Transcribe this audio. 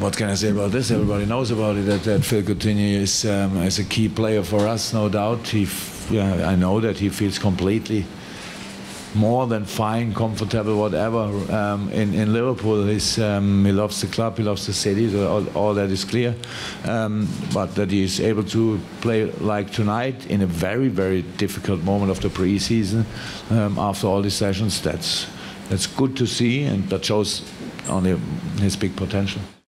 what can I say about this? Everybody knows about it, that Phil Coutinho is a key player for us, no doubt. I know that he feels completely more than fine, comfortable, whatever. In Liverpool, he loves the club, he loves the city, so all that is clear. But that he is able to play like tonight in a very, very difficult moment of the pre-season after all these sessions, that's good to see, and that shows only his big potential.